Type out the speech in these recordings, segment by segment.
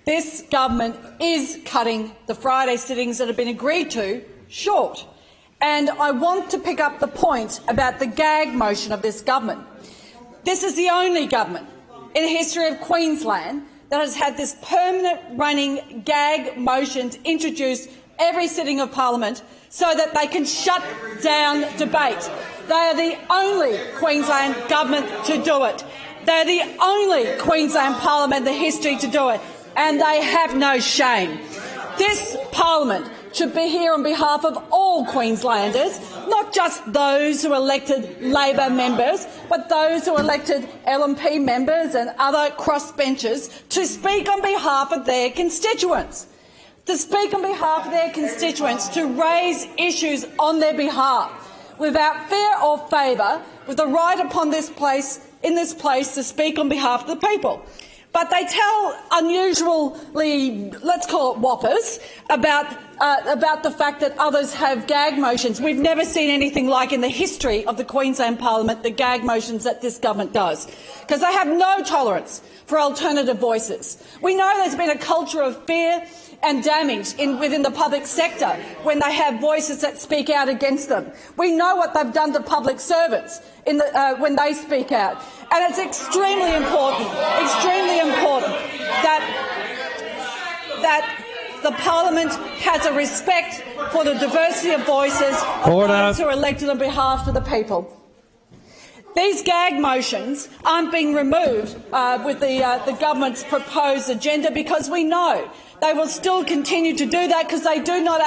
This government is cutting the Friday sittings that have been agreed to short. And I want to pick up the point about the gag motion of this government. This is the only government in the history of Queensland that has had this permanent running gag motions introduced every sitting of parliament so that they can shut down debate. They are the only Queensland government to do it. They are the only Queensland parliament in the history to do it, and they have no shame. This parliament should be here on behalf of all Queenslanders, not just those who elected Labor members, but those who elected LNP members and other crossbenchers to speak on behalf of their constituents. To speak on behalf of their constituents, to raise issues on their behalf, without fear or favour, with the right upon this place to speak on behalf of the people. But they tell unusually, let's call it whoppers, about the fact that others have gag motions. We've never seen anything like in the history of the Queensland Parliament the gag motions that this government does, because they have no tolerance for alternative voices. We know there's been a culture of fear and damage within the public sector when they have voices that speak out against them. We know what they've done to public servants when they speak out. And it's extremely important that the parliament has a respect for the diversity of voices of those who are elected on behalf of the people. These gag motions aren't being removed with the government's proposed agenda because we know they will still continue to do that because they do not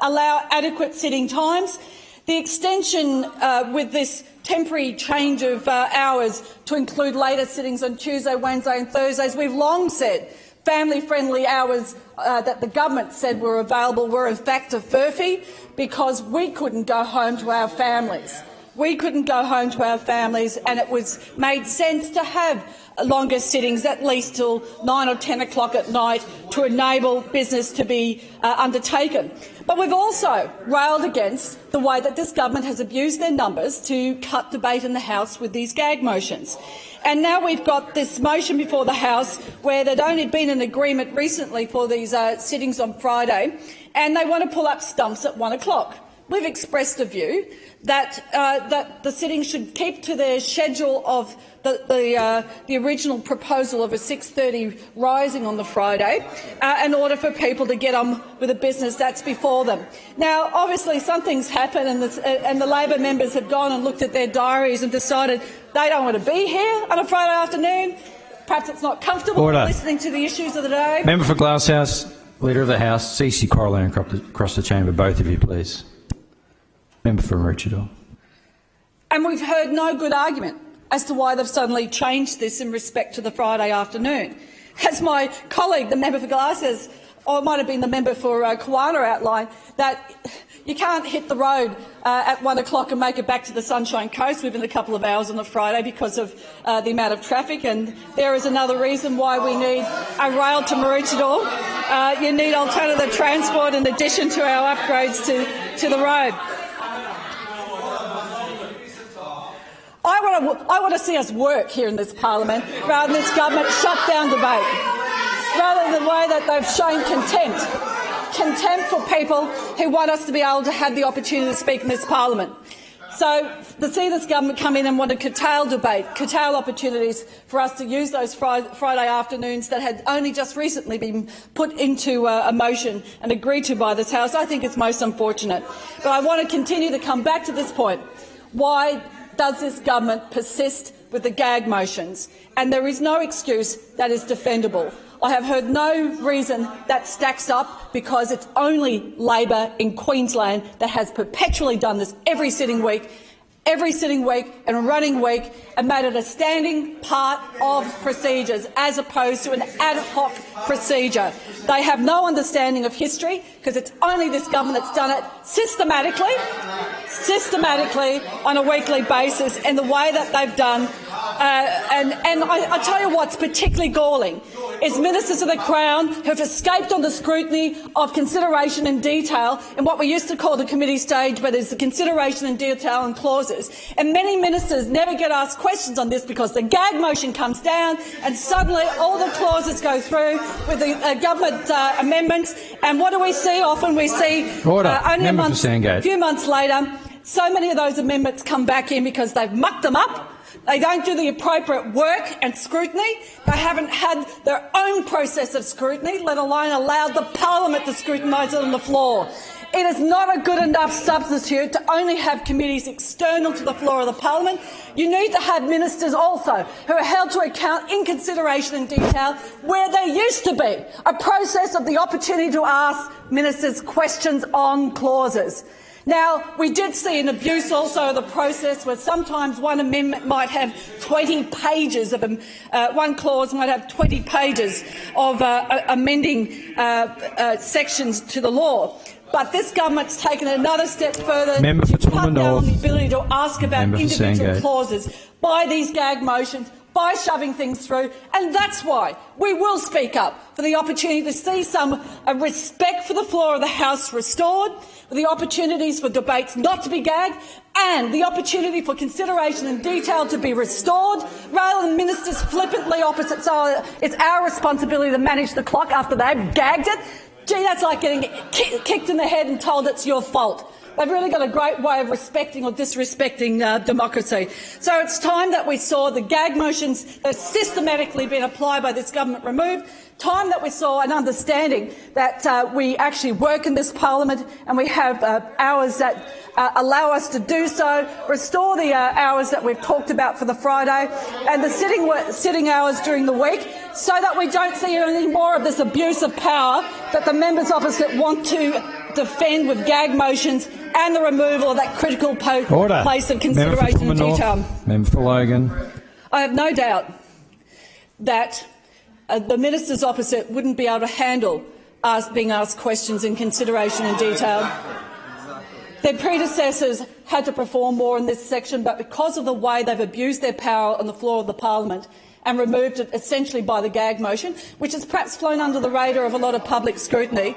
allow adequate sitting times. The extension with this temporary change of hours to include later sittings on Tuesday, Wednesday and Thursdays, we've long said family-friendly hours that the government said were available were in fact a furphy because we couldn't go home to our families. We couldn't go home to our families, and it was made sense to have longer sittings, at least till 9 or 10 o'clock at night, to enable business to be undertaken. But we've also railed against the way that this government has abused their numbers to cut debate in the House with these gag motions. And now we've got this motion before the House where there'd only been an agreement recently for these sittings on Friday, and they want to pull up stumps at 1 o'clock. We've expressed a view that the sitting should keep to their schedule of the original proposal of a 6:30 rising on the Friday in order for people to get on with the business that's before them. Now, obviously, something's happened and the Labor members have gone and looked at their diaries and decided they don't want to be here on a Friday afternoon. Perhaps it's not comfortable listening to the issues of the day. Member for Glasshouse, Leader of the House, CC Corlin across the chamber, both of you, please. Member for Maroochydore. And we've heard no good argument as to why they've suddenly changed this in respect to the Friday afternoon. As my colleague, the member for Glasses, or it might have been the member for Kawana outlined, that you can't hit the road at 1 o'clock and make it back to the Sunshine Coast within a couple of hours on a Friday because of the amount of traffic. And there is another reason why we need a rail to Maroochydore. You need alternative transport in addition to our upgrades to the road. I want to see us work here in this parliament rather than this government shut down debate, rather than the way that they've shown contempt for people who want us to be able to have the opportunity to speak in this parliament. So to see this government come in and want to curtail debate, curtail opportunities for us to use those Friday afternoons that had only just recently been put into a motion and agreed to by this House, I think it's most unfortunate. But I want to continue to come back to this point. Why does this government persist with the gag motions? And there is no excuse that is defendable. I have heard no reason that stacks up because it's only Labor in Queensland that has perpetually done this every sitting week and running week and made it a standing part of procedures as opposed to an ad hoc procedure. They have no understanding of history because it's only this government that's done it systematically on a weekly basis, and the way that they've done And I tell you what's particularly galling is ministers of the Crown who have escaped on the scrutiny of consideration and detail in what we used to call the committee stage, where there's the consideration and detail and clauses. And many ministers never get asked questions on this because the gag motion comes down and suddenly all the clauses go through with the government amendments. And what do we see? Often we see only a few months later, so many of those amendments come back in because they've mucked them up. They don't do the appropriate work and scrutiny. They haven't had their own process of scrutiny, let alone allowed the parliament to scrutinise it on the floor. It is not a good enough substitute to only have committees external to the floor of the parliament. You need to have ministers also who are held to account in consideration and detail where there used to be a process of the opportunity to ask ministers questions on clauses. Now, we did see an abuse also of the process where sometimes one amendment might have 20 pages of one clause might have 20 pages of amending sections to the law. But this government's taken another step further to cut down on the ability to ask about individual clauses by these gag motions, by shoving things through, and that's why we will speak up for the opportunity to see some respect for the floor of the House restored, for the opportunities for debates not to be gagged, and the opportunity for consideration and detail to be restored, rather than ministers flippantly opposite. So it's our responsibility to manage the clock after they've gagged it. Gee, that's like getting kicked in the head and told it's your fault. They've really got a great way of respecting or disrespecting democracy. So it's time that we saw the gag motions that have systematically been applied by this government removed. Time that we saw an understanding that we actually work in this parliament and we have hours that allow us to do so, restore the hours that we've talked about for the Friday and the sitting hours during the week, so that we don't see any more of this abuse of power that the members opposite want to defend with gag motions and the removal of that critical place of consideration and detail. Member for Logan. I have no doubt that the ministers opposite wouldn't be able to handle being asked questions in consideration and detail. Their predecessors had to perform more in this section, but because of the way they've abused their power on the floor of the parliament and removed it essentially by the gag motion, which has perhaps flown under the radar of a lot of public scrutiny,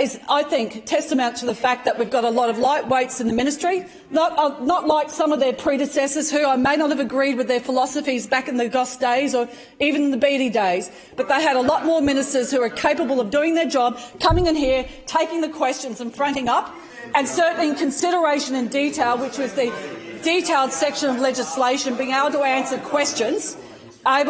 is, I think, testament to the fact that we've got a lot of lightweights in the ministry, not like some of their predecessors who I may not have agreed with their philosophies back in the Govt days or even in the Beattie days, but they had a lot more ministers who are capable of doing their job, coming in here, taking the questions and fronting up, and certainly in consideration and detail, which was the detailed section of legislation, being able to answer questions. And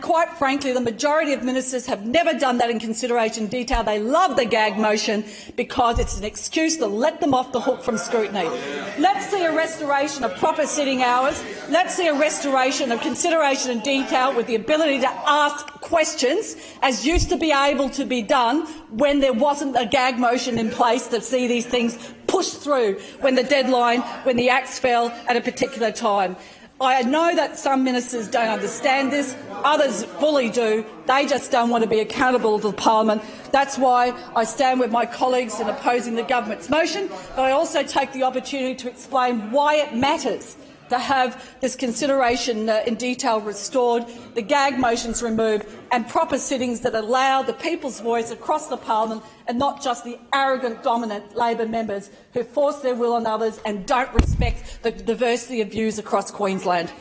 quite frankly, the majority of ministers have never done that in consideration detail. They love the gag motion because it's an excuse to let them off the hook from scrutiny. Let's see a restoration of proper sitting hours. Let's see a restoration of consideration and detail with the ability to ask questions, as used to be able to be done when there wasn't a gag motion in place to see these things pushed through when the deadline, when the axe fell at a particular time. I know that some ministers don't understand this, others fully do. They just don't want to be accountable to the parliament. That's why I stand with my colleagues in opposing the government's motion, but I also take the opportunity to explain why it matters to have this consideration in detail restored, the gag motions removed, and proper sittings that allow the people's voice across the parliament and not just the arrogant, dominant Labor members who force their will on others and don't respect the diversity of views across Queensland.